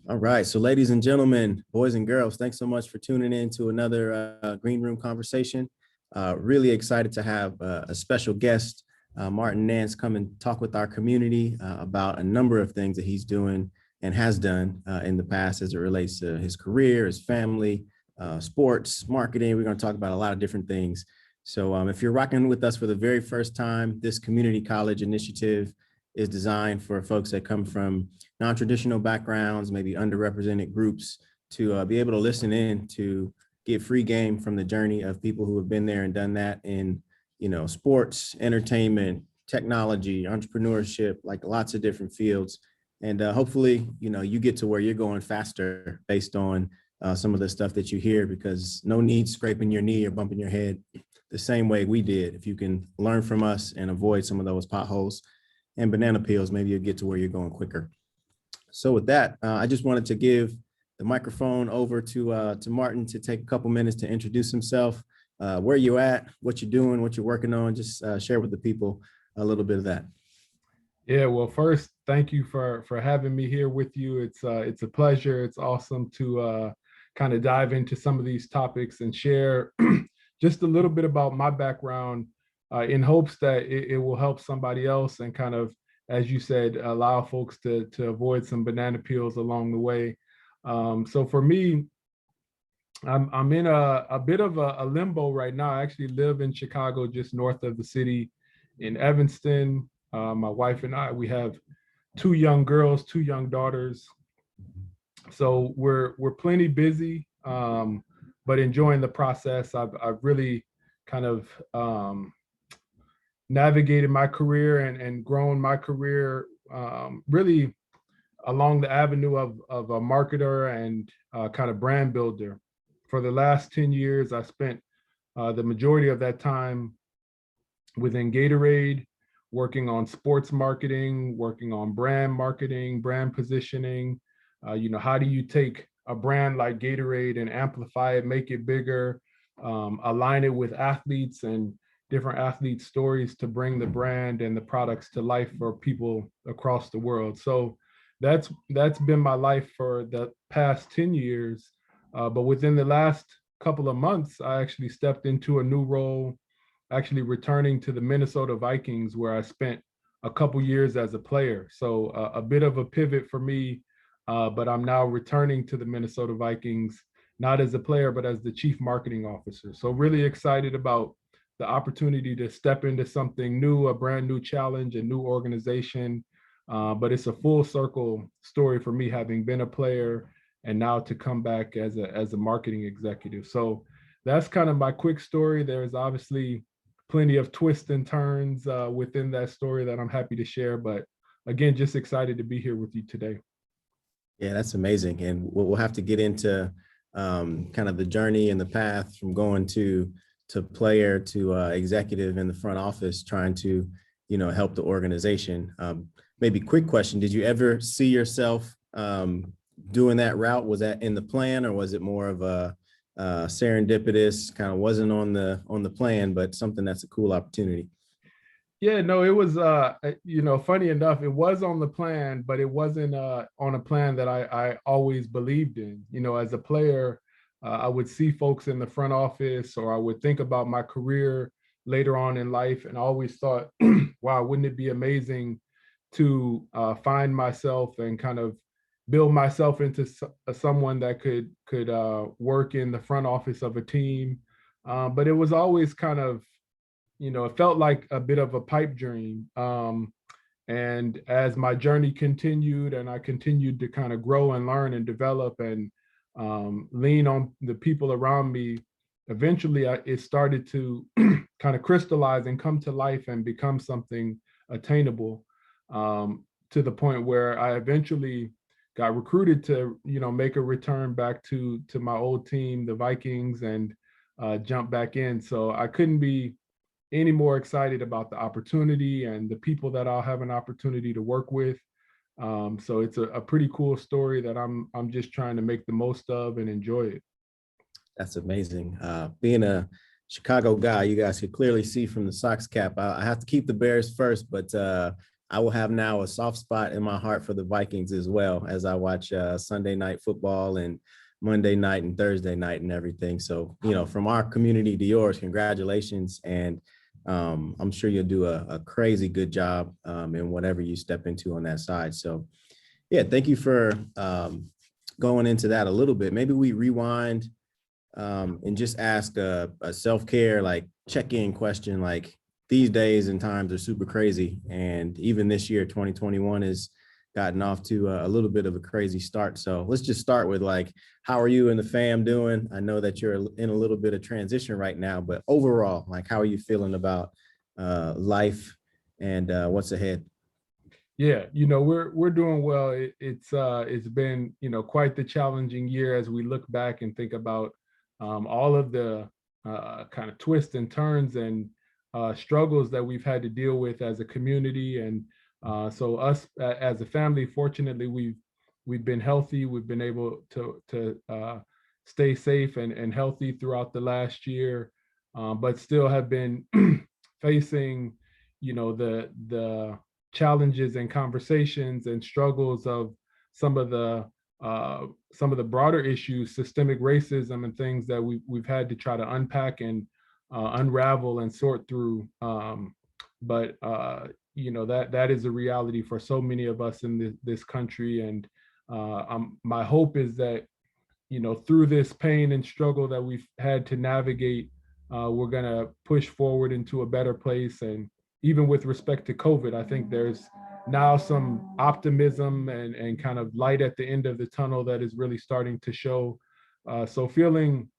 All right. So, ladies and gentlemen, boys and girls, thanks so much for tuning in to another Green Room conversation. Really excited to have a special guest, Martin Nance, come and talk with our community about a number of things that he's doing and has done in the past as it relates to his career, his family, sports, marketing. We're going to talk about a lot of different things. So if you're rocking with us for the very first time, this community college initiative is designed for folks that come from non-traditional backgrounds, maybe underrepresented groups, to be able to listen in to get free game from the journey of people who have been there and done that in, sports, entertainment, technology, entrepreneurship, like lots of different fields. And hopefully, you get to where you're going faster based on some of the stuff that you hear, because no need scraping your knee or bumping your head the same way we did. If you can learn from us and avoid some of those potholes and banana peels, maybe you'll get to where you're going quicker. So with that, I just wanted to give the microphone over to Martin to take a couple minutes to introduce himself, where you at, what you're doing, what you're working on. Just share with the people a little bit of that. Yeah, well, first, thank you for having me here with you. It's a pleasure. It's awesome to kind of dive into some of these topics and share just a little bit about my background in hopes that it will help somebody else and kind of, as you said, allow folks to avoid some banana peels along the way. So for me, I'm in a bit of a limbo right now. I actually live in Chicago, just north of the city in Evanston. My wife and I, we have two young girls, two young daughters. So we're plenty busy, but enjoying the process. I've really kind of navigated my career and grown my career really along the avenue of a marketer and kind of brand builder. For the last 10 years, I spent the majority of that time within Gatorade, working on sports marketing, working on brand marketing, brand positioning. How do you take a brand like Gatorade and amplify it, make it bigger, align it with athletes and different athlete stories to bring the brand and the products to life for people across the world. So that's been my life for the past 10 years. But within the last couple of months, I actually stepped into a new role, actually returning to the Minnesota Vikings, where I spent a couple years as a player. So a bit of a pivot for me, but I'm now returning to the Minnesota Vikings, not as a player, but as the chief marketing officer. So really excited about the opportunity to step into something new, a brand new challenge, a new organization. But it's a full circle story for me, having been a player and now to come back as a marketing executive. So that's kind of my quick story. There's obviously plenty of twists and turns within that story that I'm happy to share. But again, just excited to be here with you today. Yeah, that's amazing. And we'll have to get into kind of the journey and the path from going to player to executive in the front office, trying to, help the organization. Maybe quick question. Did you ever see yourself doing that route? Was that in the plan, or was it more of a serendipitous, kind of wasn't on the plan, but something that's a cool opportunity? Yeah, no, it was, funny enough, it was on the plan, but it wasn't on a plan that I always believed in. As a player, I would see folks in the front office, or I would think about my career later on in life, and I always thought, wow, wouldn't it be amazing to find myself and kind of build myself into someone that could work in the front office of a team. But it was always kind of, it felt like a bit of a pipe dream. And as my journey continued and I continued to kind of grow and learn and develop and lean on the people around me, eventually it started to kind of crystallize and come to life and become something attainable, to the point where I eventually got recruited to, make a return back to my old team, the Vikings, and jump back in. So I couldn't be any more excited about the opportunity and the people that I'll have an opportunity to work with. So it's a pretty cool story that I'm just trying to make the most of and enjoy it. That's amazing. Being a Chicago guy, you guys could clearly see from the Sox cap. I have to keep the Bears first, but I will have now a soft spot in my heart for the Vikings as well as I watch Sunday night football and Monday night and Thursday night and everything. So, from our community to yours, congratulations. And I'm sure you'll do a crazy good job in whatever you step into on that side. So, yeah, thank you for going into that a little bit. Maybe we rewind and just ask a self-care, like check-in question. Like, these days and times are super crazy. And even this year, 2021 has gotten off to a little bit of a crazy start. So let's just start with, like, how are you and the fam doing? I know that you're in a little bit of transition right now, but overall, like, how are you feeling about life and what's ahead? Yeah, we're doing well. It's been, quite the challenging year as we look back and think about all of the kind of twists and turns and struggles that we've had to deal with as a community. And so us as a family, fortunately, we've been healthy. We've been able to stay safe and healthy throughout the last year, but still have been facing, the challenges and conversations and struggles of some of the broader issues, systemic racism and things that we've had to try to unpack and unravel and sort through. But that is a reality for so many of us in this country. And my hope is that through this pain and struggle that we've had to navigate, we're gonna push forward into a better place. And even with respect to COVID, I think there's now some optimism and kind of light at the end of the tunnel that is really starting to show. So feeling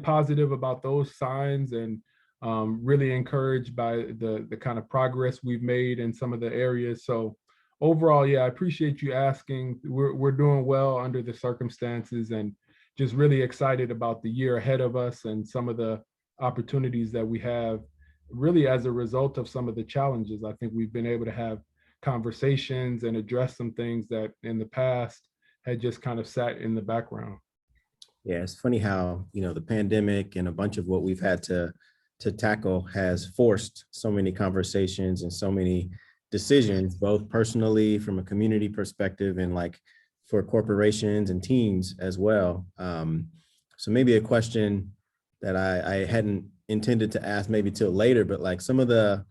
positive about those signs, and really encouraged by the kind of progress we've made in some of the areas. So overall, yeah, I appreciate you asking. We're doing well under the circumstances, and just really excited about the year ahead of us and some of the opportunities that we have, really as a result of some of the challenges. I think we've been able to have conversations and address some things that in the past had just kind of sat in the background. Yeah, it's funny how, the pandemic and a bunch of what we've had to tackle has forced so many conversations and so many decisions, both personally from a community perspective and like for corporations and teams as well. So maybe a question that I hadn't intended to ask maybe till later, but like some of the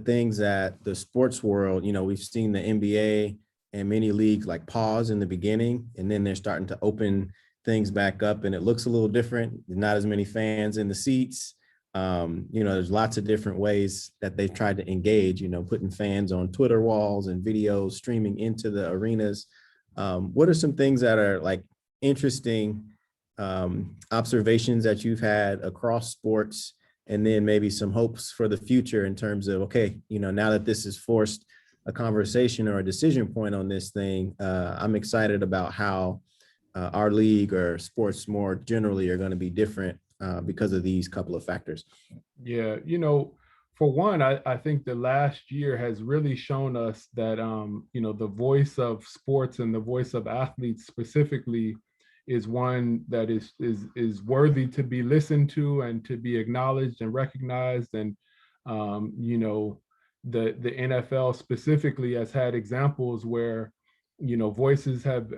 things that the sports world, we've seen the NBA and many leagues like pause in the beginning, and then they're starting to open things back up, and it looks a little different. Not as many fans in the seats. There's lots of different ways that they've tried to engage, putting fans on Twitter walls and videos, streaming into the arenas. What are some things that are like interesting observations that you've had across sports, and then maybe some hopes for the future in terms of, okay, now that this has forced a conversation or a decision point on this thing, I'm excited about how our league or sports more generally are going to be different because of these couple of factors. Yeah, for one, I think the last year has really shown us that the voice of sports and the voice of athletes specifically is one that is worthy to be listened to and to be acknowledged and recognized. And the NFL specifically has had examples where voices have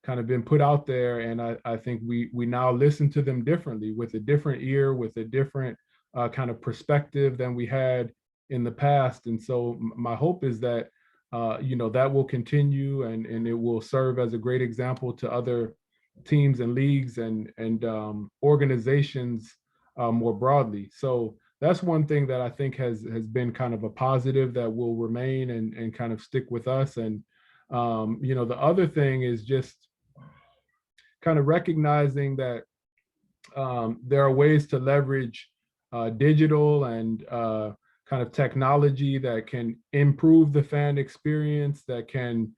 kind of been put out there, and I think we now listen to them differently, with a different ear, with a different kind of perspective than we had in the past. And so my hope is that that will continue, and it will serve as a great example to other teams and leagues and organizations more broadly. So that's one thing that I think has been kind of a positive that will remain and kind of stick with us. And the other thing is just kind of recognizing that there are ways to leverage digital and kind of technology that can improve the fan experience, that can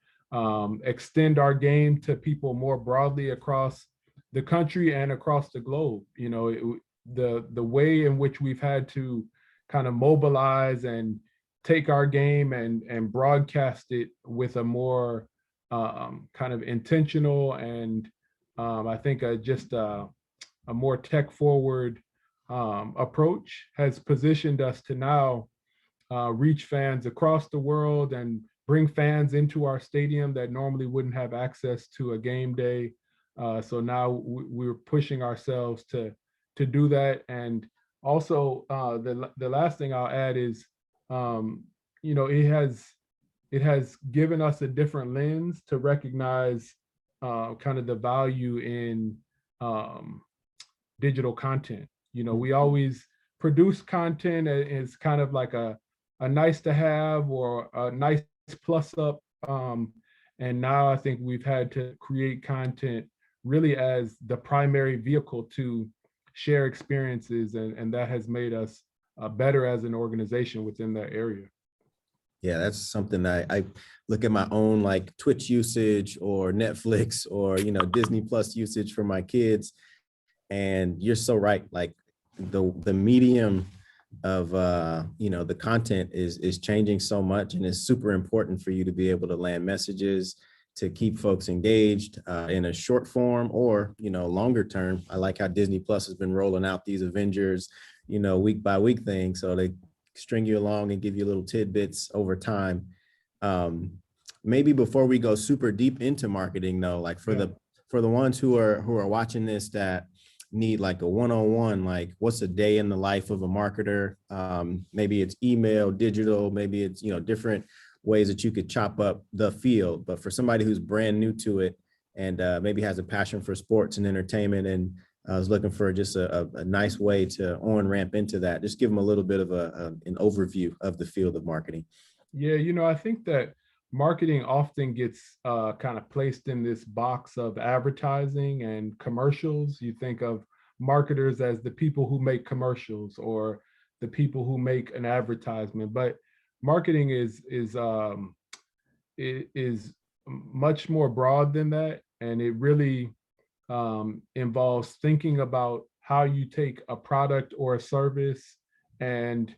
extend our game to people more broadly across the country and across the globe. The way in which we've had to kind of mobilize and take our game and broadcast it with a more kind of intentional and I think just a more tech forward approach has positioned us to now reach fans across the world and bring fans into our stadium that normally wouldn't have access to a game day. So now we're pushing ourselves to do that. And also, the last thing I'll add is, you know, it has given us a different lens to recognize kind of the value in digital content. You know, we always produce content as kind of like a nice to have or a nice plus up. And now I think we've had to create content really as the primary vehicle to share experiences, and that has made us better as an organization within that area. Yeah, that's something that I look at my own like Twitch usage or Netflix or, you know, Disney Plus usage for my kids. And you're so right. Like the medium of you know, the content is changing so much, and it's super important for you to be able to land messages to keep folks engaged in a short form or, you know, longer term. I like how Disney Plus has been rolling out these Avengers, you know, week by week thing, so they string you along and give you little tidbits over time. Maybe before we go super deep into marketing though, like for the ones who are watching this that need like a one-on-one, like what's a day in the life of a marketer? Maybe it's email, digital, maybe it's, you know, different ways that you could chop up the field. But for somebody who's brand new to it and maybe has a passion for sports and entertainment and I was looking for just a nice way to on-ramp into that, just give them a little bit of an overview of the field of marketing. Yeah, you know, I think that marketing often gets kind of placed in this box of advertising and commercials. You think of marketers as the people who make commercials or the people who make an advertisement, but marketing is much more broad than that, and it really involves thinking about how you take a product or a service and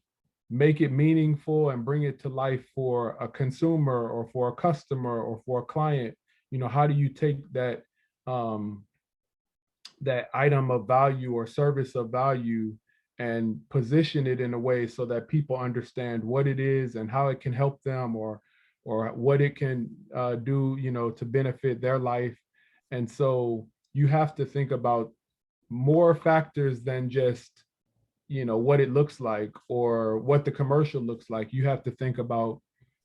make it meaningful and bring it to life for a consumer or for a customer or for a client. You know, how do you take that that item of value or service of value and position it in a way so that people understand what it is and how it can help them, or what it can do, you know, to benefit their life. And so you have to think about more factors than just, you know, what it looks like or what the commercial looks like. You have to think about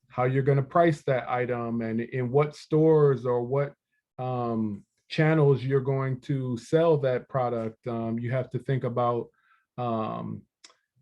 how you're going to price that item and in what stores or what channels you're going to sell that product. You have to think about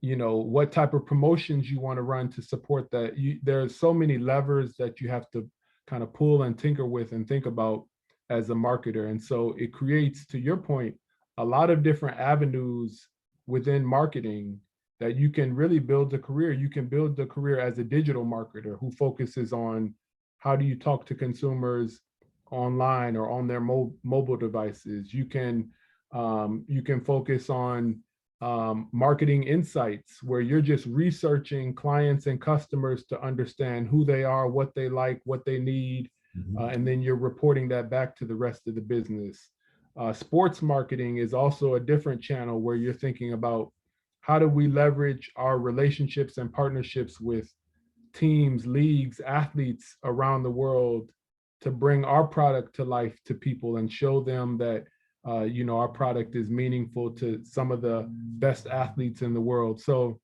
you know, what type of promotions you want to run to support that. There's so many levers that you have to kind of pull and tinker with and think about as a marketer. And so it creates, to your point, a lot of different avenues within marketing that you can really build a career. You can build a career as a digital marketer who focuses on how do you talk to consumers online or on their mobile devices. You can focus on marketing insights, where you're just researching clients and customers to understand who they are, what they like, what they need, and then you're reporting that back to the rest of the business. Sports marketing is also a different channel where you're thinking about how do we leverage our relationships and partnerships with teams, leagues, athletes around the world to bring our product to life to people and show them that you know, our product is meaningful to some of the best athletes in the world. So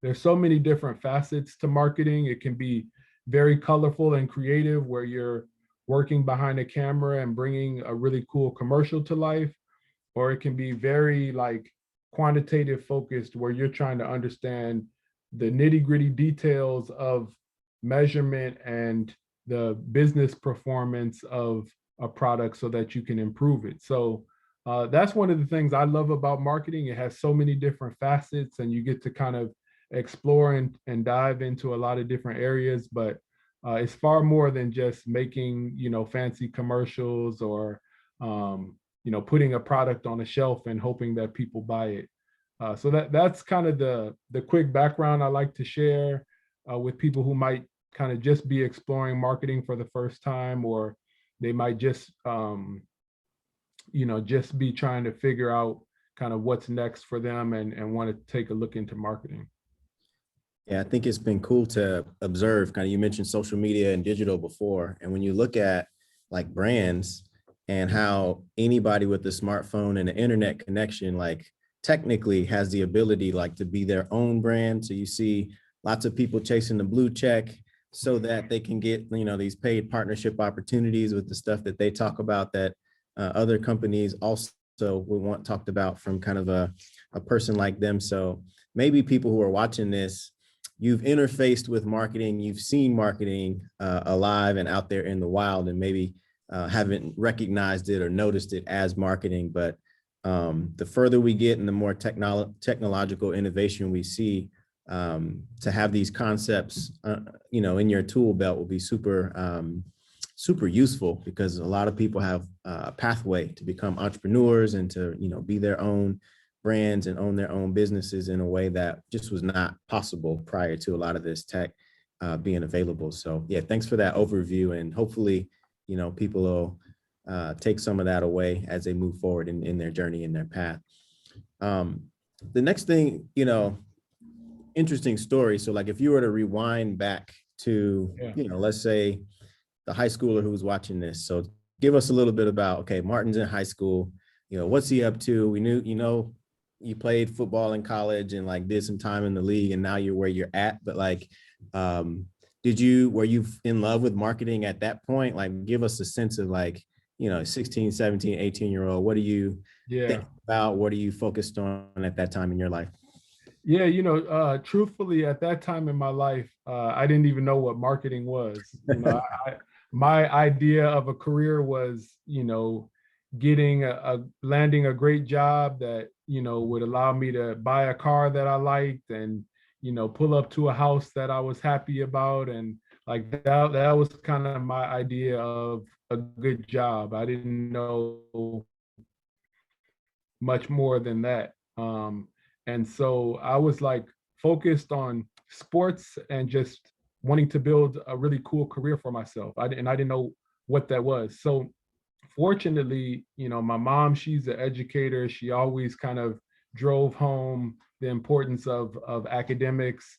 there's so many different facets to marketing. It can be very colorful and creative, where you're working behind a camera and bringing a really cool commercial to life, or it can be very like quantitative focused, where you're trying to understand the nitty-gritty details of measurement and the business performance of a product so that you can improve it. So that's one of the things I love about marketing. It has so many different facets, and you get to kind of explore and dive into a lot of different areas. But it's far more than just making, you know, fancy commercials or you know, putting a product on a shelf and hoping that people buy it. So that's kind of the quick background I like to share with people who might kind of just be exploring marketing for the first time, or they might just you know, just be trying to figure out kind of what's next for them and want to take a look into marketing. Yeah, I think it's been cool to observe. Kind of, you mentioned social media and digital before, and when you look at like brands and how anybody with a smartphone and an internet connection, like technically has the ability like to be their own brand. So you see lots of people chasing the blue check so that they can get, these paid partnership opportunities with the stuff that they talk about that other companies also would want talked about from kind of a person like them. So maybe people who are watching this, you've interfaced with marketing, you've seen marketing alive and out there in the wild, and maybe haven't recognized it or noticed it as marketing. But the further we get and the more technological innovation we see, to have these concepts, in your tool belt will be super useful, because a lot of people have a pathway to become entrepreneurs and to, be their own brands and own their own businesses in a way that just was not possible prior to a lot of this tech being available. So yeah, thanks for that overview, and hopefully, people will take some of that away as they move forward in their journey, in their path. The next thing, interesting story. So like if you were to rewind back to, Yeah. let's say the high schooler who's watching this. So give us a little bit about, okay, Martin's in high school, what's he up to? We knew, you played football in college and like did some time in the league, and now you're where you're at. But like, were you in love with marketing at that point? Like, give us a sense of like, 16, 17, 18-year-old, what do you Yeah. think about? What are you focused on at that time in your life? Yeah, truthfully, at that time in my life, I didn't even know what marketing was. My idea of a career was, getting landing a great job that, would allow me to buy a car that I liked, and, pull up to a house that I was happy about. And like that was kind of my idea of a good job. I didn't know much more than that. And so I was like focused on sports and just wanting to build a really cool career for myself. I didn't know what that was. So fortunately, my mom, she's an educator. She always kind of drove home the importance of academics.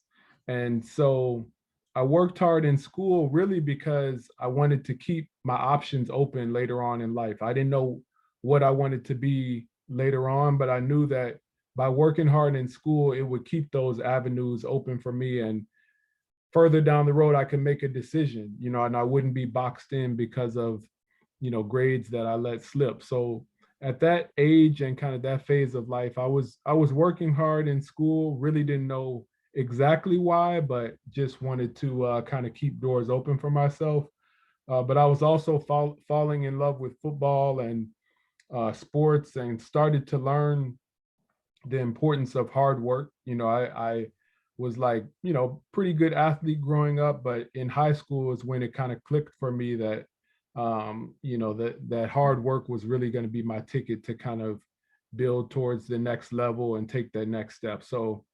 And so I worked hard in school really because I wanted to keep my options open later on in life. I didn't know what I wanted to be later on, but I knew that by working hard in school, it would keep those avenues open for me. And further down the road, I could make a decision, and I wouldn't be boxed in because of, grades that I let slip. So at that age and kind of that phase of life, I was working hard in school, really didn't know exactly why, but just wanted to kind of keep doors open for myself. But I was also falling in love with football and sports, and started to learn the importance of hard work. I was like, pretty good athlete growing up, but in high school is when it kind of clicked for me that, that hard work was really going to be my ticket to kind of build towards the next level and take that next step. So,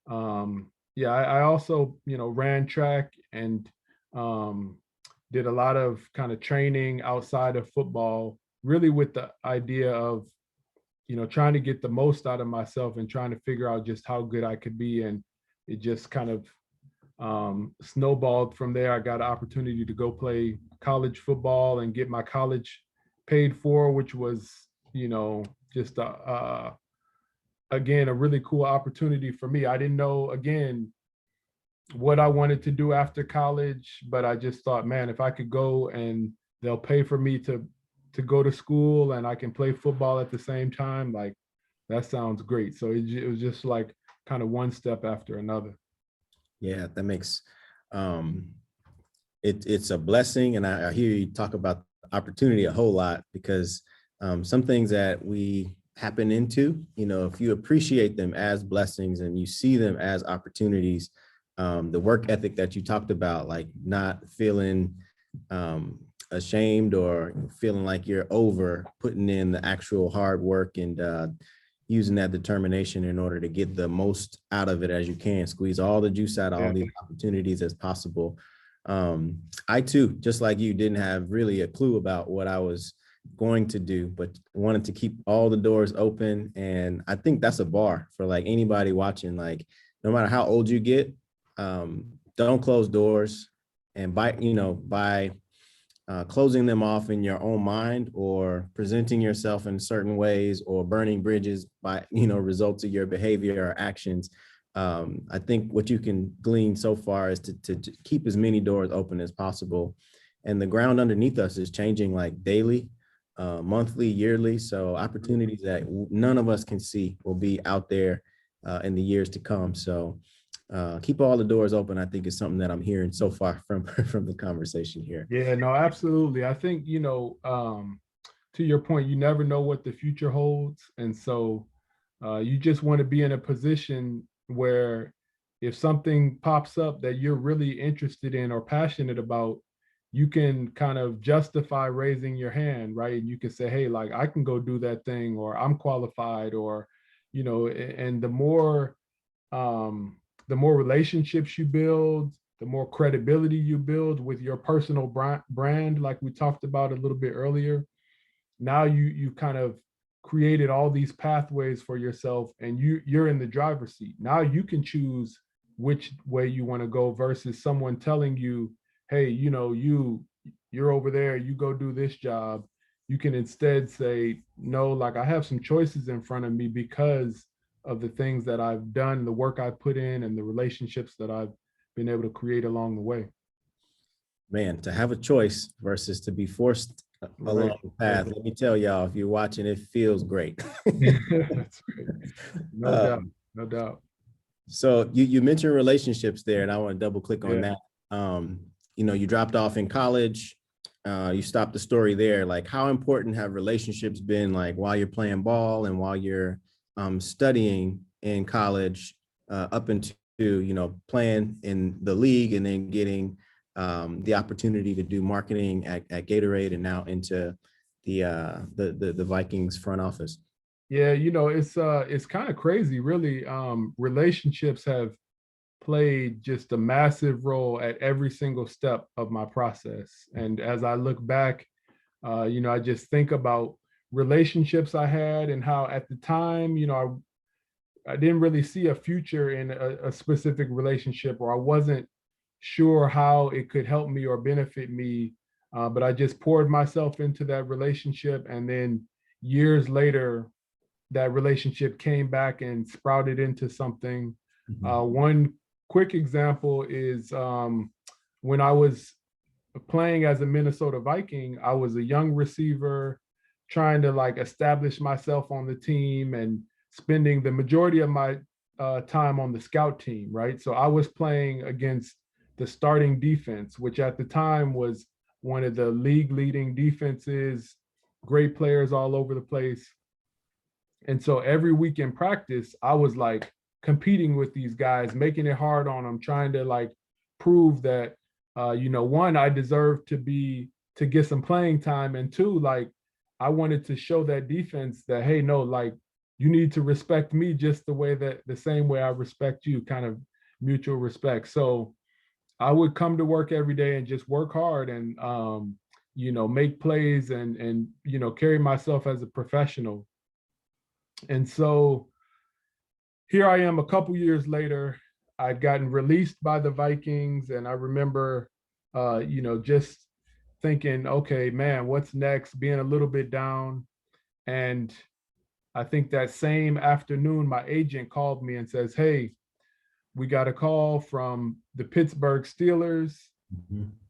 yeah, I also, ran track and did a lot of kind of training outside of football, really with the idea of, trying to get the most out of myself and trying to figure out just how good I could be. And it just kind of snowballed from there. I got an opportunity to go play college football and get my college paid for, which was, just again, a really cool opportunity for me. I didn't know, again, what I wanted to do after college, but I just thought, man, if I could go and they'll pay for me to go to school and I can play football at the same time, like that sounds great. So it was just like kind of one step after another. Yeah, that makes it's a blessing. And I hear you talk about opportunity a whole lot, because some things that we happen into, if you appreciate them as blessings and you see them as opportunities, the work ethic that you talked about, like not feeling ashamed or feeling like you're over putting in the actual hard work, and using that determination in order to get the most out of it as you can, squeeze all the juice out of all these opportunities as possible. I too, just like you, didn't have really a clue about what I was going to do, but wanted to keep all the doors open. And I think that's a bar for like anybody watching, like no matter how old you get, don't close doors, and by closing them off in your own mind, or presenting yourself in certain ways, or burning bridges by results of your behavior or actions. I think what you can glean so far is to keep as many doors open as possible. And the ground underneath us is changing like daily, monthly, yearly. So opportunities that none of us can see will be out there in the years to come. So keep all the doors open, I think, is something that I'm hearing so far from from the conversation here. Yeah, no, absolutely. I think, to your point, you never know what the future holds. And so you just want to be in a position where if something pops up that you're really interested in or passionate about, you can kind of justify raising your hand, right? And you can say, hey, like I can go do that thing, or I'm qualified, or, and the more relationships you build, the more credibility you build with your personal brand, like we talked about a little bit earlier. Now you kind of created all these pathways for yourself, and you're in the driver's seat. Now you can choose which way you want to go versus someone telling you, hey, you're over there, you go do this job. You can instead say, no, like I have some choices in front of me because of the things that I've done, the work I've put in, and the relationships that I've been able to create along the way. Man, to have a choice versus to be forced along Right. the path. Let me tell y'all, if you're watching, it feels great. That's right. No doubt. No doubt. So you mentioned relationships there, and I want to double click on Yeah. that. You dropped off in college. You stopped the story there. Like, how important have relationships been, like while you're playing ball and while you're studying in college, up into playing in the league, and then getting the opportunity to do marketing at Gatorade, and now into the Vikings front office? Yeah, it's kind of crazy, really. Relationships have played just a massive role at every single step of my process. And as I look back, I just think about relationships I had and how at the time, I didn't really see a future in a specific relationship, or I wasn't sure how it could help me or benefit me. But I just poured myself into that relationship. And then years later, that relationship came back and sprouted into something. One quick example is when I was playing as a Minnesota Viking, I was a young receiver trying to like establish myself on the team and spending the majority of my time on the scout team, right? So I was playing against the starting defense, which at the time was one of the league leading defenses, great players all over the place. And so every week in practice, I was like competing with these guys, making it hard on them, trying to like prove that, one, I deserved to get some playing time. And two, like, I wanted to show that defense that, hey, no, like, you need to respect me just the same way I respect you, kind of mutual respect. So I would come to work every day and just work hard and, make plays and, carry myself as a professional. And so here I am a couple years later. I'd gotten released by the Vikings, and I remember, just thinking, okay, man, what's next? Being a little bit down. And I think that same afternoon, my agent called me and says, hey, we got a call from the Pittsburgh Steelers.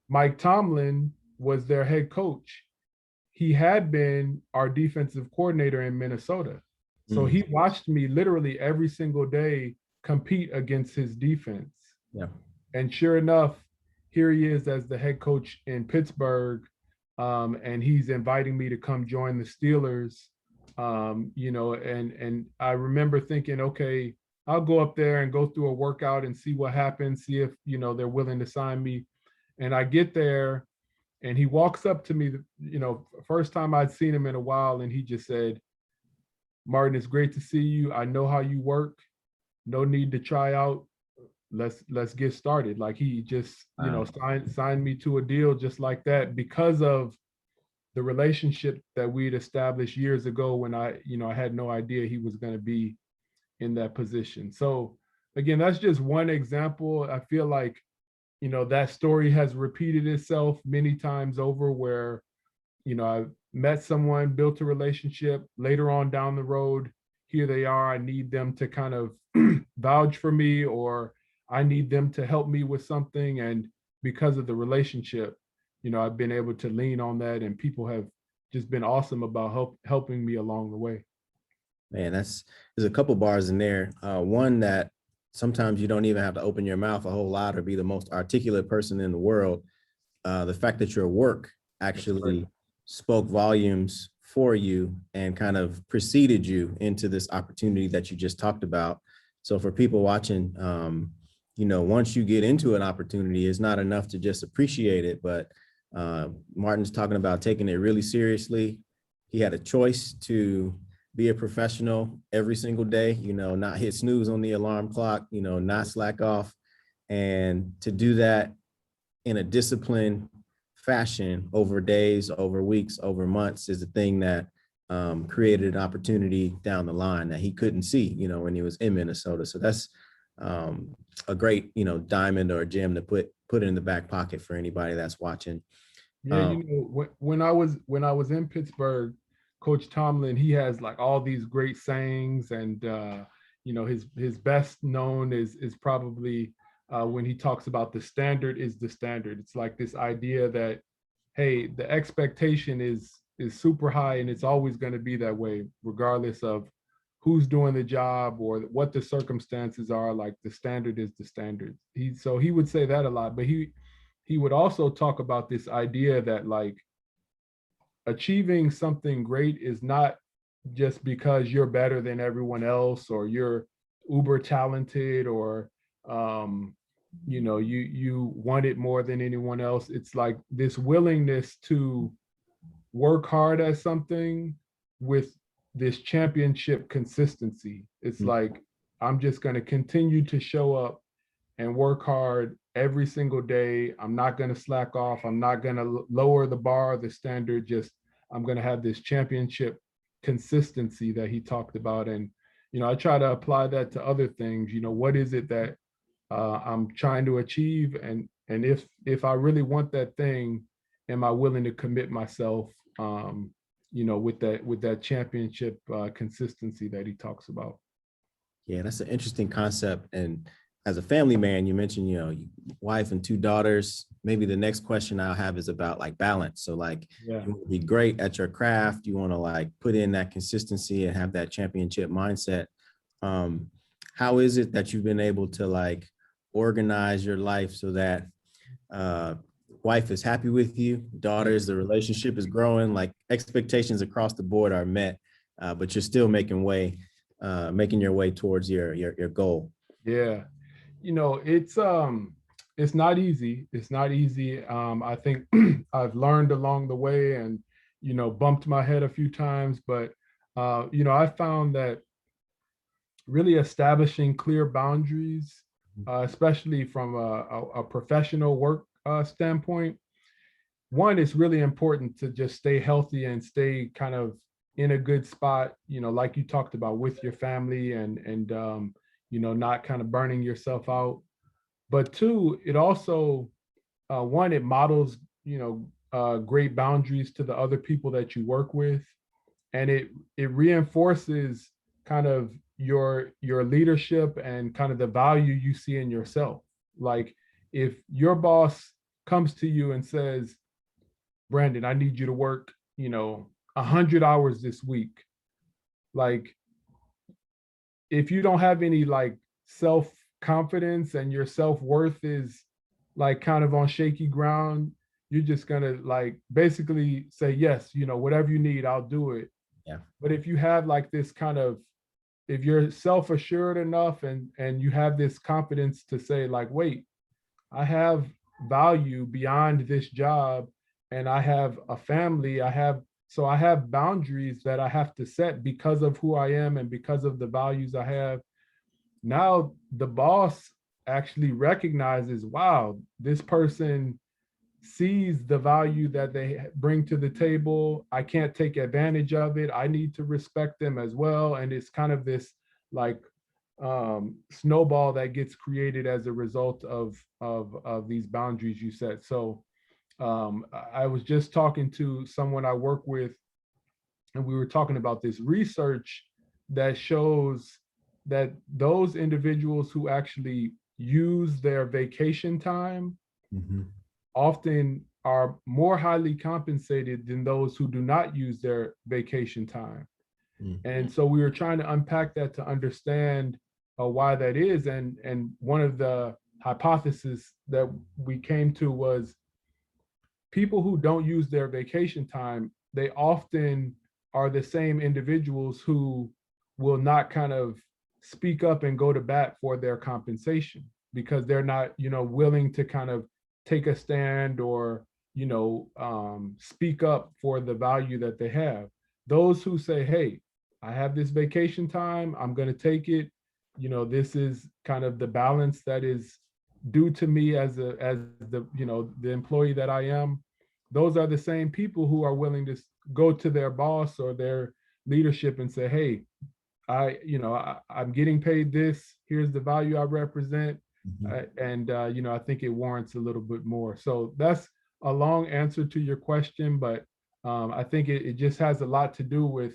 Mike Tomlin was their head coach. He had been our defensive coordinator in Minnesota. So he watched me literally every single day compete against his defense. Yeah. And sure enough, here he is as the head coach in Pittsburgh. And he's inviting me to come join the Steelers. And I remember thinking, okay, I'll go up there and go through a workout and see what happens, see if, they're willing to sign me. And I get there and he walks up to me, first time I'd seen him in a while. And he just said, Martin, it's great to see you. I know how you work. No need to try out. Let's get started. Like he just, signed me to a deal just like that because of the relationship that we'd established years ago when I had no idea he was going to be in that position. So again, that's just one example. I feel like, that story has repeated itself many times over where, I met someone, built a relationship, later on down the road, here they are. I need them to kind of vouch for me, or I need them to help me with something. And because of the relationship, I've been able to lean on that, and people have just been awesome about helping me along the way. Man, there's a couple bars in there. One that sometimes you don't even have to open your mouth a whole lot or be the most articulate person in the world. The fact that your work actually spoke volumes for you and kind of preceded you into this opportunity that you just talked about. So for people watching, once you get into an opportunity, it's not enough to just appreciate it, but Martin's talking about taking it really seriously. He had a choice to be a professional every single day, not hit snooze on the alarm clock, not slack off, and to do that in a disciplined fashion over days, over weeks, over months is the thing that created an opportunity down the line that he couldn't see, when he was in Minnesota. So that's a great, diamond or a gem to put in the back pocket for anybody that's watching. Yeah, when I was in Pittsburgh, Coach Tomlin, he has like all these great sayings, and his best known is probably when he talks about the standard is the standard. It's like this idea that, hey, the expectation is super high, and it's always going to be that way, regardless of who's doing the job or what the circumstances are. Like the standard is the standard. He would say that a lot, but he would also talk about this idea that like achieving something great is not just because you're better than everyone else, or you're uber talented, or you want it more than anyone else. It's like this willingness to work hard at something with this championship consistency. It's like, I'm just going to continue to show up and work hard every single day. I'm not going to slack off. I'm not going to lower the bar, the standard. Just, I'm going to have this championship consistency that he talked about. And, I try to apply that to other things. What is it that I'm trying to achieve? And if I really want that thing, am I willing to commit myself, with that championship consistency that he talks about? Yeah, that's an interesting concept. And as a family man, you mentioned, wife and two daughters. Maybe the next question I'll have is about like balance. So like, Yeah. you want to be great at your craft. You want to like put in that consistency and have that championship mindset. How is it that you've been able to like organize your life so that wife is happy with you, daughters, the relationship is growing, like expectations across the board are met, but you're still making your way towards your goal? Yeah. It's not easy. It's not easy. I think I've learned along the way, and bumped my head a few times, but I found that really establishing clear boundaries, especially from a professional work standpoint, one, it's really important to just stay healthy and stay kind of in a good spot, like you talked about, with your family, and not kind of burning yourself out. But two, it also, one, it models, great boundaries to the other people that you work with, and it reinforces kind of your leadership and kind of the value you see in yourself. Like if your boss comes to you and says, Brandon, I need you to work, 100 hours this week. Like, if you don't have any like self confidence, and your self worth is like kind of on shaky ground, you're just gonna like basically say, yes, whatever you need, I'll do it. Yeah. But if you have like this kind of, if you're self assured enough, and you have this confidence to say like, wait, I have value beyond this job, and I have a family. I have boundaries that I have to set because of who I am and because of the values I have. Now the boss actually recognizes, wow, this person sees the value that they bring to the table. I can't take advantage of it. I need to respect them as well. And it's kind of this like snowball that gets created as a result of these boundaries you set. So I was just talking to someone I work with, and we were talking about this research that shows that those individuals who actually use their vacation time Mhm. often are more highly compensated than those who do not use their vacation time. Mm. And so we were trying to unpack that to understand why that is. And one of the hypotheses that we came to was people who don't use their vacation time, they often are the same individuals who will not kind of speak up and go to bat for their compensation because they're not, willing to kind of take a stand or, speak up for the value that they have. Those who say, hey, I have this vacation time, I'm going to take it. This is kind of the balance that is due to me as the employee that I am. Those are the same people who are willing to go to their boss or their leadership and say, hey, I'm getting paid this, here's the value I represent. Mhm. I think it warrants a little bit more. So that's a long answer to your question, but I think it just has a lot to do with,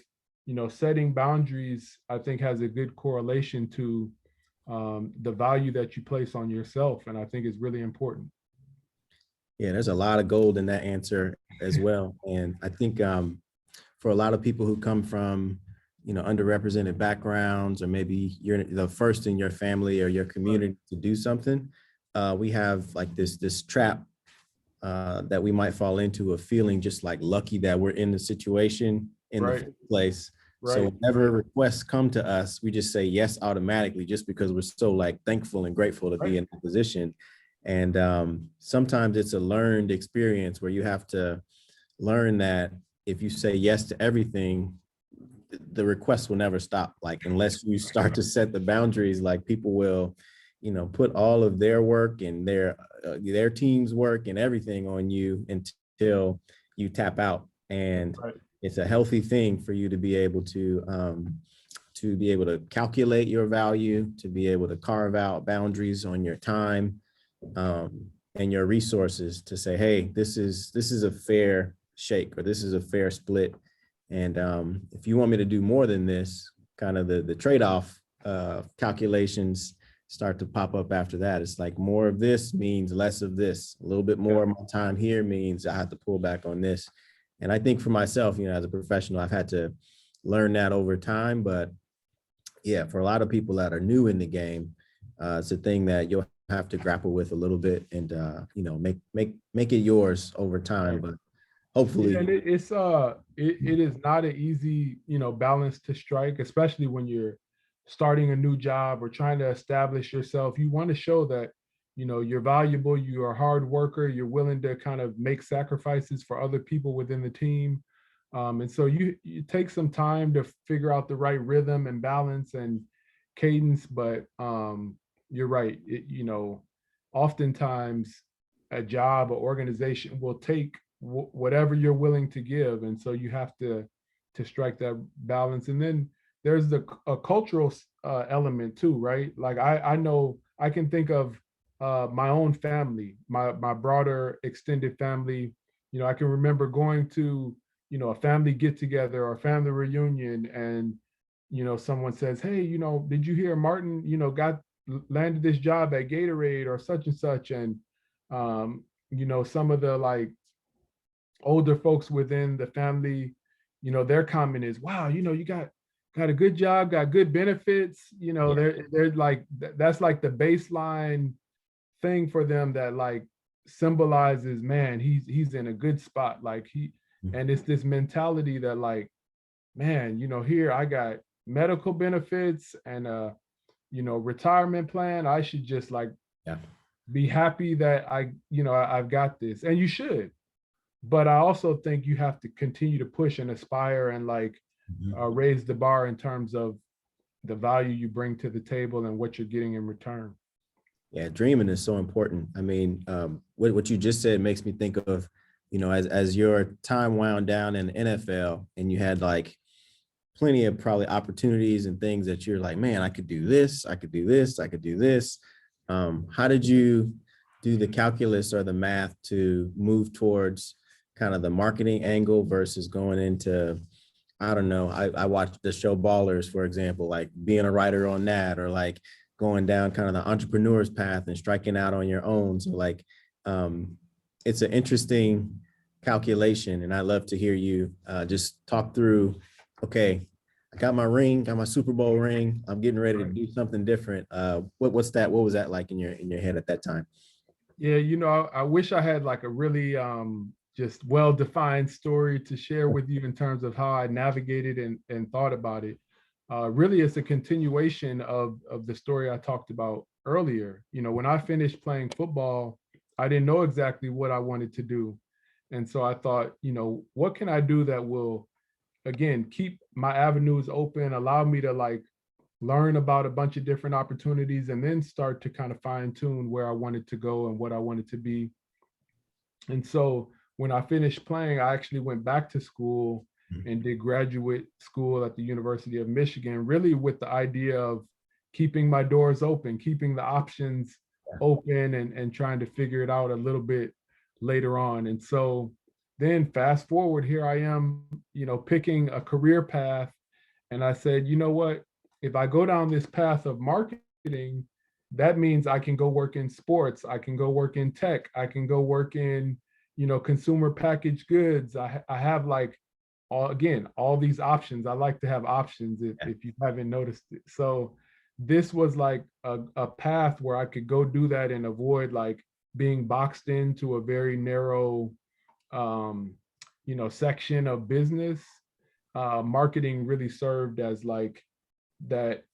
setting boundaries. I think has a good correlation to the value that you place on yourself. And I think it's really important. Yeah, there's a lot of gold in that answer as well. And I think for a lot of people who come from, underrepresented backgrounds, or maybe you're the first in your family or your community to do something, we have like this trap that we might fall into, of feeling just like lucky that we're in the situation in the Right, first place. So right, whenever requests come to us, we just say yes automatically, just because we're so like thankful and grateful to be right. in that position. And sometimes it's a learned experience where you have to learn that if you say yes to everything, the requests will never stop. Like, unless you start to set the boundaries, like people will, put all of their work and their team's work and everything on you until you tap out. And Right. it's a healthy thing for you to be able to calculate your value, to be able to carve out boundaries on your time, and your resources, to say, hey, this is a fair shake, or this is a fair split. And if you want me to do more than this, kind of the trade-off calculations start to pop up after that. It's like, more of this means less of this. A little bit more of my time here means I have to pull back on this. And I think for myself, as a professional, I've had to learn that over time. But yeah, for a lot of people that are new in the game, it's a thing that you'll have to grapple with a little bit, and make it yours over time. Right. But Yeah, hopefully, and it is not an easy, balance to strike, especially when you're starting a new job or trying to establish yourself. You want to show that, you're valuable, you're a hard worker, you're willing to kind of make sacrifices for other people within the team. And so you take some time to figure out the right rhythm and balance and cadence, but you're right. Oftentimes a job or organization will take whatever you're willing to give, and so you have to strike that balance. And then there's a cultural element too, right? Like I know I can think of my own family, my broader extended family. I can remember going to a family get together or family reunion, and someone says, hey, did you hear Martin got landed this job at Gatorade or such and such. And some of the like older folks within the family, their comment is, wow, you got a good job, got good benefits. yeah. They're like, that's like the baseline thing for them that like symbolizes, man, he's in a good spot. Like and it's this mentality that like, man, here I got medical benefits and a retirement plan. I should just like Yeah. be happy that I've got this. And you should. But I also think you have to continue to push and aspire and like Mhm. raise the bar in terms of the value you bring to the table and what you're getting in return. Yeah, dreaming is so important. I mean, what you just said makes me think of, as your time wound down in the NFL, and you had like plenty of probably opportunities and things that you're like, man, I could do this, I could do this, I could do this. How did you do the calculus or the math to move towards kind of the marketing angle versus going into, I don't know, I watched the show Ballers, for example, like being a writer on that, or like going down kind of the entrepreneur's path and striking out on your own. So like, it's an interesting calculation, and I'd love to hear you just talk through, okay, I got my ring, got my Super Bowl ring, I'm getting ready to do something different. What was that like in your head at that time? Yeah, I wish I had like a really just well-defined story to share with you in terms of how I navigated and thought about it. Really, it's a continuation of the story I talked about earlier. When I finished playing football, I didn't know exactly what I wanted to do. And so I thought, what can I do that will, again, keep my avenues open, allow me to like learn about a bunch of different opportunities, and then start to kind of fine tune where I wanted to go and what I wanted to be. And so when I finished playing, I actually went back to school and did graduate school at the University of Michigan, really with the idea of keeping my doors open, keeping the options open, and trying to figure it out a little bit later on. And so then fast forward, here I am, picking a career path. And I said, you know what? If I go down this path of marketing, that means I can go work in sports, I can go work in tech, I can go work in, consumer packaged goods. I have like all these options. I like to have options if you haven't noticed it. So this was like a path where I could go do that and avoid like being boxed into a very narrow section of business. Marketing really served as like that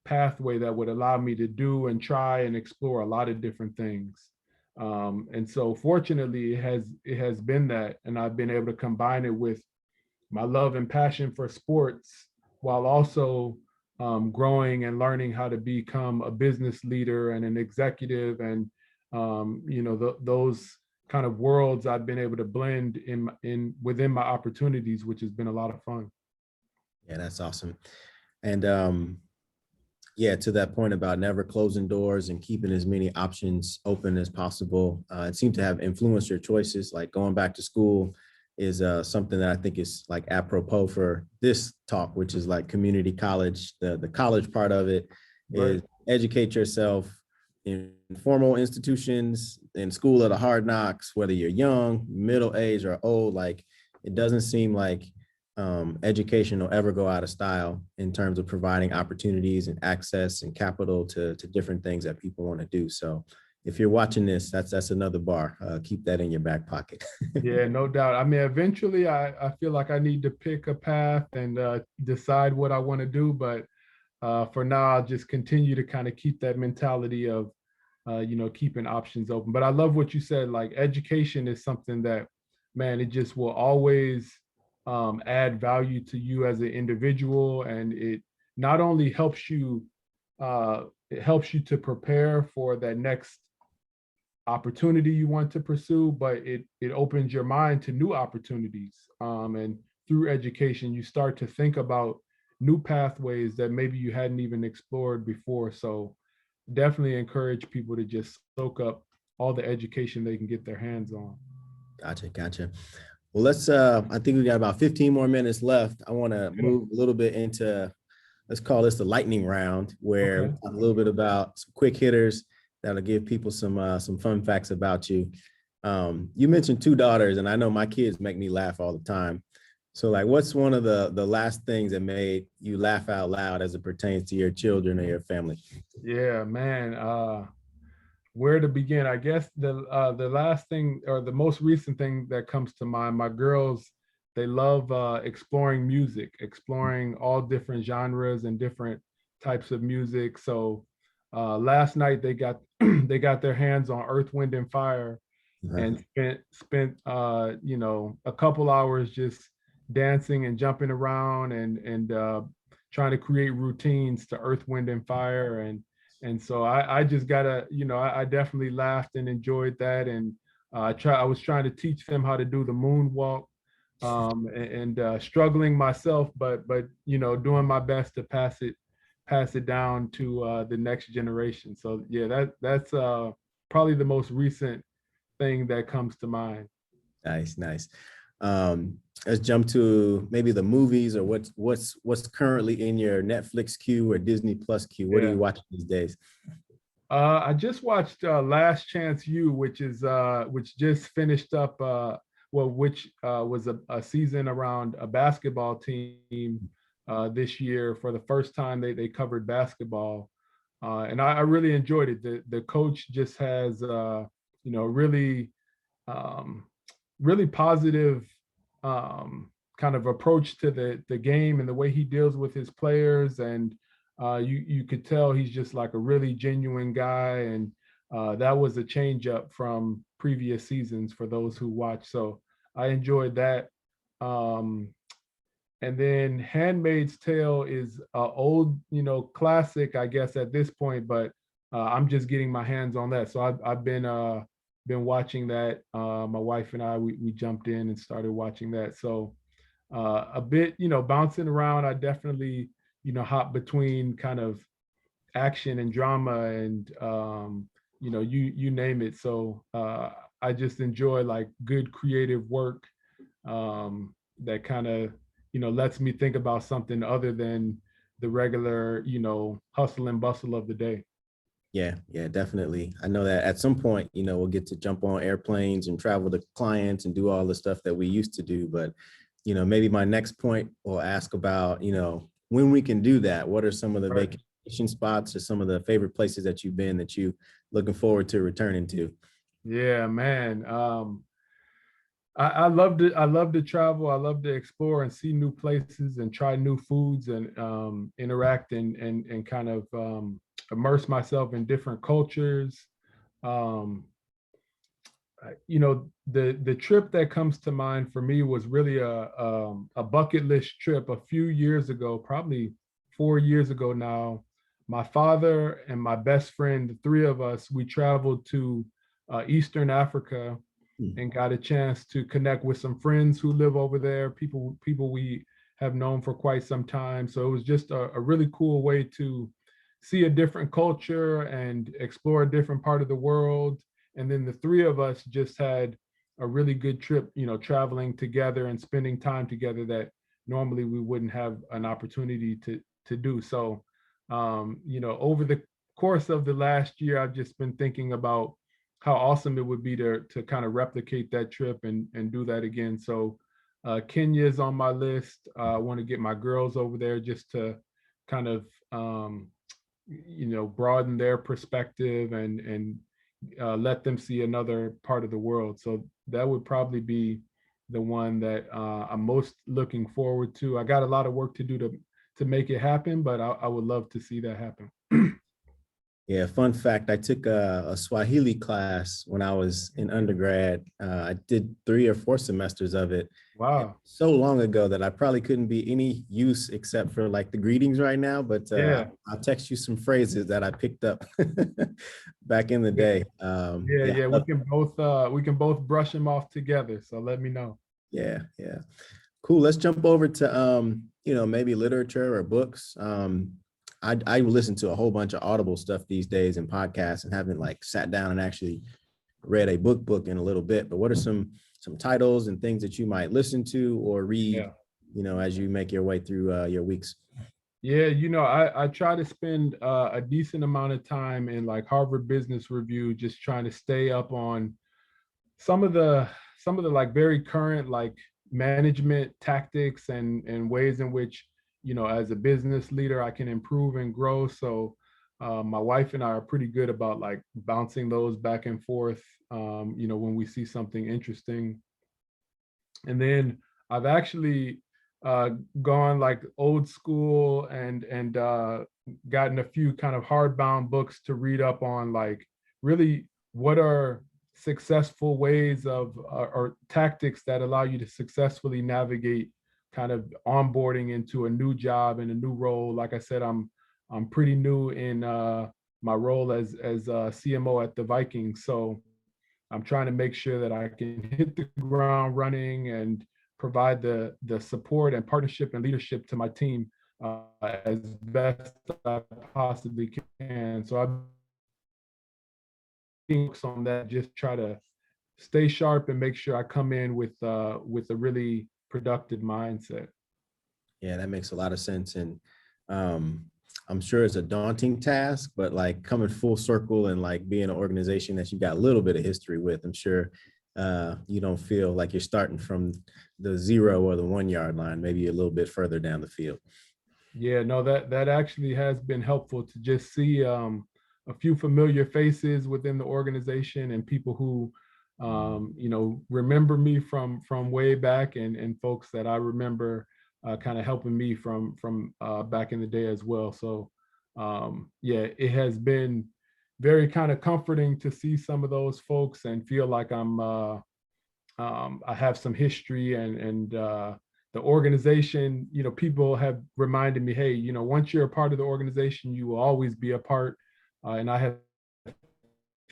pathway that would allow me to do and try and explore a lot of different things. And so fortunately it has been that, and I've been able to combine it with my love and passion for sports while also growing and learning how to become a business leader and an executive. And those kind of worlds I've been able to blend in within my opportunities, which has been a lot of fun. Yeah, that's awesome. And yeah, to that point about never closing doors and keeping as many options open as possible, it seemed to have influenced your choices. Like going back to school is something that I think is like apropos for this talk, which is like community college. The college part of it is educate yourself in formal institutions, in school of the hard knocks, whether you're young, middle age, or old. Like it doesn't seem like education will ever go out of style in terms of providing opportunities and access and capital to different things that people want to do. So if you're watching this, that's another bar. Keep that in your back pocket. Yeah, no doubt. I mean, eventually I feel like I need to pick a path and decide what I want to do. But for now, I'll just continue to kind of keep that mentality of, keeping options open. But I love what you said, like education is something that, man, it just will always add value to you as an individual. And it not only helps you, it helps you to prepare for that next opportunity you want to pursue, but it opens your mind to new opportunities. And through education, you start to think about new pathways that maybe you hadn't even explored before. So definitely encourage people to just soak up all the education they can get their hands on. Gotcha. Well, I think we got about 15 more minutes left. I want to move a little bit into, let's call this the lightning round, where we talk a little bit about some quick hitters that'll give people some fun facts about you. You mentioned 2 daughters, and I know my kids make me laugh all the time. So like, what's one of the last things that made you laugh out loud as it pertains to your children or your family? Yeah, man. Where to begin? I guess the last thing, or the most recent thing that comes to mind, my girls, they love exploring music, exploring all different genres and different types of music. So last night they got they got their hands on Earth, Wind, and Fire, and spent a couple hours just dancing and jumping around and trying to create routines to Earth, Wind, and Fire. And so I just gotta, I definitely laughed and enjoyed that. And I was trying to teach them how to do the moonwalk and struggling myself, but doing my best to pass it down to the next generation. So yeah, that's probably the most recent thing that comes to mind. Nice, nice. Let's jump to maybe the movies, or what's currently in your Netflix queue or Disney Plus queue. What are Yeah. you watching these days? I just watched Last Chance U, which just finished up. Which was a season around a basketball team this year. For the first time, they covered basketball, and I really enjoyed it. The coach just has really um, really positive kind of approach to the game and the way he deals with his players. And you could tell he's just like a really genuine guy. And that was a change up from previous seasons for those who watch. So I enjoyed that. Um, and then Handmaid's Tale is old, classic, I guess, at this point, but I'm just getting my hands on that. So I've been watching that. My wife and I, we jumped in and started watching that. So a bit, bouncing around. I definitely, hop between kind of action and drama and, you name it. So I just enjoy like good creative work that kind of, lets me think about something other than the regular, hustle and bustle of the day. Yeah, yeah, definitely. I know that at some point, we'll get to jump on airplanes and travel to clients and do all the stuff that we used to do. But, maybe my next point will ask about, when we can do that. What are some of the Right. vacation spots or some of the favorite places that you've been that you looking forward to returning to? Yeah, man. I love to travel. I love to explore and see new places and try new foods and interact and kind of immerse myself in different cultures. Um, the trip that comes to mind for me was really a bucket list trip a few years ago, probably 4 years ago now. My father and my best friend, the three of us, we traveled to Eastern Africa and got a chance to connect with some friends who live over there, people we have known for quite some time. So it was just a really cool way to see a different culture and explore a different part of the world. And then the three of us just had a really good trip, traveling together and spending time together that normally we wouldn't have an opportunity to do. So over the course of the last year, I've just been thinking about how awesome it would be to kind of replicate that trip and do that again. So Kenya is on my list. I want to get my girls over there just to kind of broaden their perspective and let them see another part of the world. So that would probably be the one that I'm most looking forward to. I got a lot of work to do to make it happen, but I would love to see that happen. Yeah, fun fact, I took a Swahili class when I was in undergrad. I did 3 or 4 semesters of it. Wow. So long ago that I probably couldn't be any use except for like the greetings right now, but Yeah. I'll text you some phrases that I picked up back in the day. Yeah. We can both brush them off together. So let me know. Yeah. Cool. Let's jump over to maybe literature or books. I listen to a whole bunch of Audible stuff these days and podcasts and haven't like sat down and actually read a book in a little bit. But what are some titles and things that you might listen to or read, Yeah. as you make your way through your weeks? Yeah, I try to spend a decent amount of time in like Harvard Business Review, just trying to stay up on some of the like very current like management tactics and ways in which as a business leader I can improve and grow. So my wife and I are pretty good about like bouncing those back and forth when we see something interesting. And then I've actually uh, gone like old school and gotten a few kind of hardbound books to read up on, like really what are successful ways of or tactics that allow you to successfully navigate kind of onboarding into a new job and a new role. Like I said, I'm pretty new in my role as CMO at the Vikings, so I'm trying to make sure that I can hit the ground running and provide the support and partnership and leadership to my team as best I possibly can. So I've been focused on that, just try to stay sharp and make sure I come in with a really productive mindset. Yeah, that makes a lot of sense. And I'm sure it's a daunting task, but like coming full circle and like being an organization that you got a little bit of history with, I'm sure you don't feel like you're starting from the 0 or the 1 yard line, maybe a little bit further down the field. Yeah, no, that actually has been helpful to just see a few familiar faces within the organization and people who remember me from way back, and folks that I remember kind of helping me from back in the day as well. So yeah, it has been very kind of comforting to see some of those folks and feel like I have some history, and the organization, people have reminded me, hey, once you're a part of the organization, you will always be a part. And I have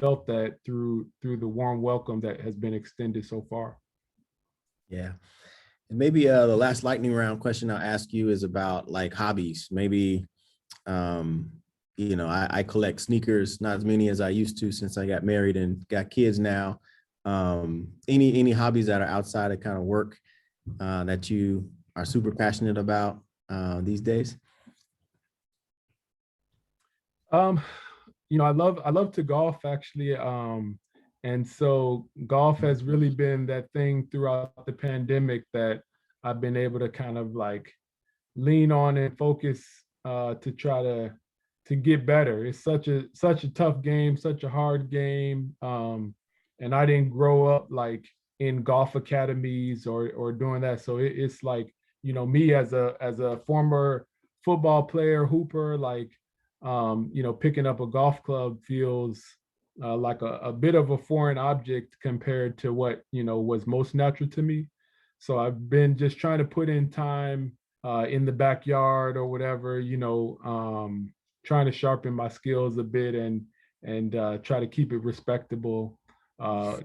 felt that through the warm welcome that has been extended so far. Yeah. And maybe the last lightning round question I'll ask you is about like hobbies. Maybe, I collect sneakers, not as many as I used to since I got married and got kids now. Any hobbies that are outside of kind of work that you are super passionate about these days? I love to golf actually. And so golf has really been that thing throughout the pandemic that I've been able to kind of like lean on and focus to try to get better. It's such a tough game, such a hard game. And I didn't grow up like in golf academies or doing that. So it's like, me as a former football player, hooper, like picking up a golf club feels like a bit of a foreign object compared to what was most natural to me. So I've been just trying to put in time in the backyard or whatever, trying to sharpen my skills a bit and try to keep it respectable,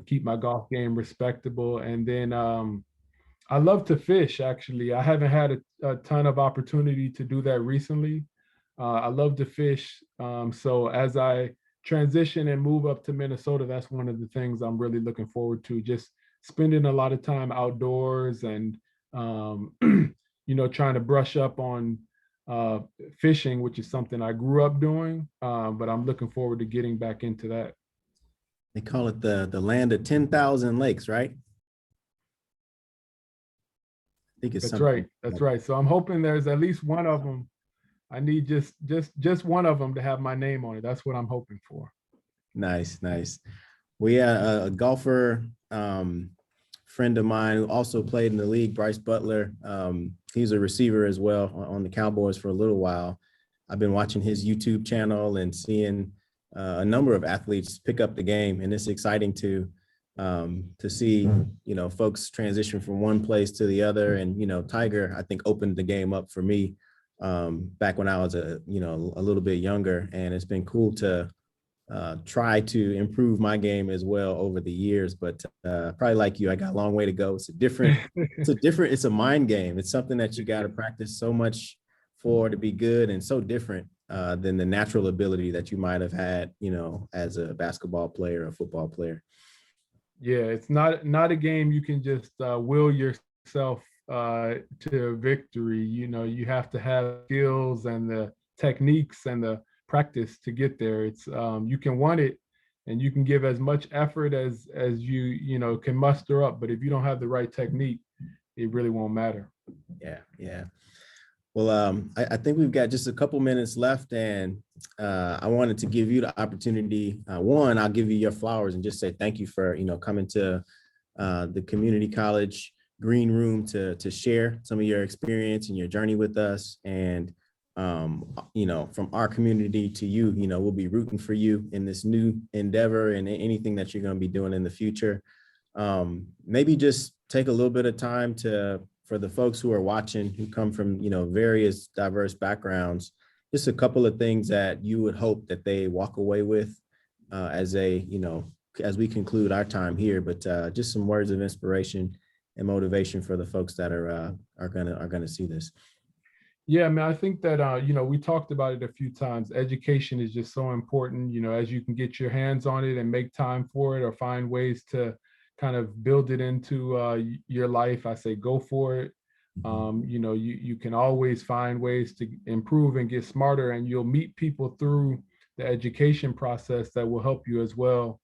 keep my golf game respectable. And then I love to fish, actually. I haven't had a ton of opportunity to do that recently. I love to fish. So as I transition and move up to Minnesota, that's one of the things I'm really looking forward to, just spending a lot of time outdoors and, trying to brush up on fishing, which is something I grew up doing, but I'm looking forward to getting back into that. They call it the land of 10,000 lakes, right? I think it's That's something. right. That's right. So I'm hoping there's at least one of them. I need just one of them to have my name on it. That's what I'm hoping for. Nice, nice. We had a golfer friend of mine who also played in the league, Bryce Butler. He's a receiver as well on the Cowboys for a little while. I've been watching his YouTube channel and seeing a number of athletes pick up the game, and it's exciting to see, folks transition from one place to the other. And, Tiger, I think, opened the game up for me back when I was a little bit younger, and it's been cool to try to improve my game as well over the years. But probably like you, I got a long way to go. It's a mind game. It's something that you got to practice so much for to be good, and so different than the natural ability that you might have had, as a basketball player or football player. Yeah, it's not a game you can just will yourself to victory. You have to have skills and the techniques and the practice to get there. It's you can want it and you can give as much effort as you can muster up, but if you don't have the right technique, it really won't matter. Yeah. Well, I think we've got just a couple minutes left, and I wanted to give you the opportunity. One, I'll give you your flowers and just say thank you for coming to the community college green room to share some of your experience and your journey with us. And from our community to you, we'll be rooting for you in this new endeavor and anything that you're going to be doing in the future. Maybe just take a little bit of time for the folks who are watching, who come from, various diverse backgrounds, just a couple of things that you would hope that they walk away with as we conclude our time here, but just some words of inspiration and motivation for the folks that are gonna see this. Yeah, I mean, I think that, we talked about it a few times. Education is just so important, as you can get your hands on it and make time for it or find ways to kind of build it into your life. I say go for it. You can always find ways to improve and get smarter, and you'll meet people through the education process that will help you as well.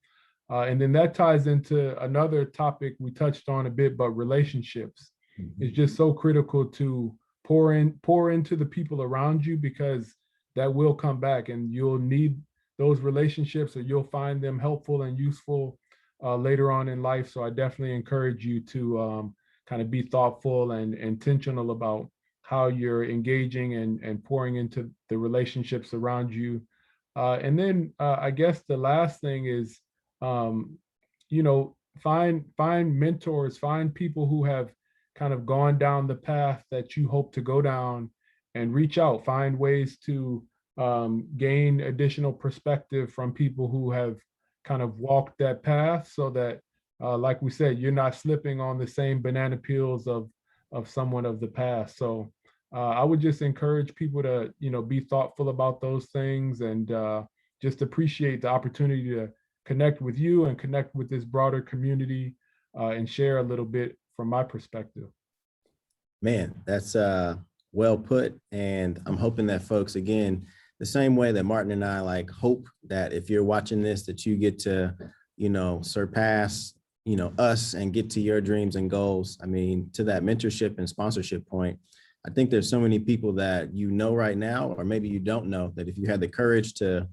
And then that ties into another topic we touched on a bit, but relationships. It's just so critical to pour into the people around you, because that will come back and you'll need those relationships, or you'll find them helpful and useful later on in life. So I definitely encourage you to kind of be thoughtful and intentional about how you're engaging and pouring into the relationships around you. And then I guess the last thing is, um, find mentors, find people who have kind of gone down the path that you hope to go down, and reach out, find ways to gain additional perspective from people who have kind of walked that path, so that, like we said, you're not slipping on the same banana peels of someone of the past. So I would just encourage people to, be thoughtful about those things, and just appreciate the opportunity to connect with you and connect with this broader community, and share a little bit from my perspective. Man, that's well put. And I'm hoping that folks, again, the same way that Martin and I like hope that if you're watching this, that you get to, surpass, us and get to your dreams and goals. I mean, to that mentorship and sponsorship point, I think there's so many people that right now, or maybe you don't know, that if you had the courage to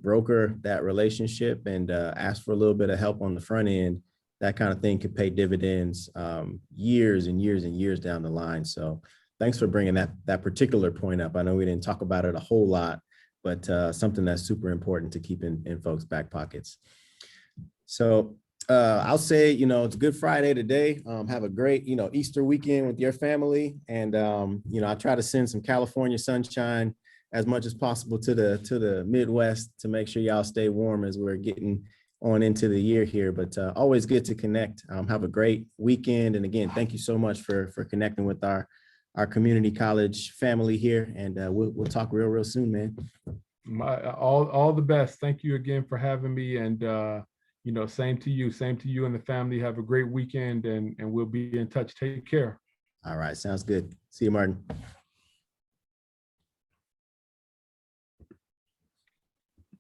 broker that relationship and ask for a little bit of help on the front end, that kind of thing could pay dividends years and years and years down the line. So thanks for bringing that particular point up. I know we didn't talk about it a whole lot, but something that's super important to keep in folks' back pockets. So I'll say, it's Good Friday today. Have a great, Easter weekend with your family. And, I try to send some California sunshine as much as possible to the Midwest to make sure y'all stay warm as we're getting on into the year here. But always good to connect. Have a great weekend. And again, thank you so much for connecting with our community college family here. And we'll talk real soon, man. All the best. Thank you again for having me. And, same to you and the family. Have a great weekend, and we'll be in touch. Take care. All right. Sounds good. See you, Martin.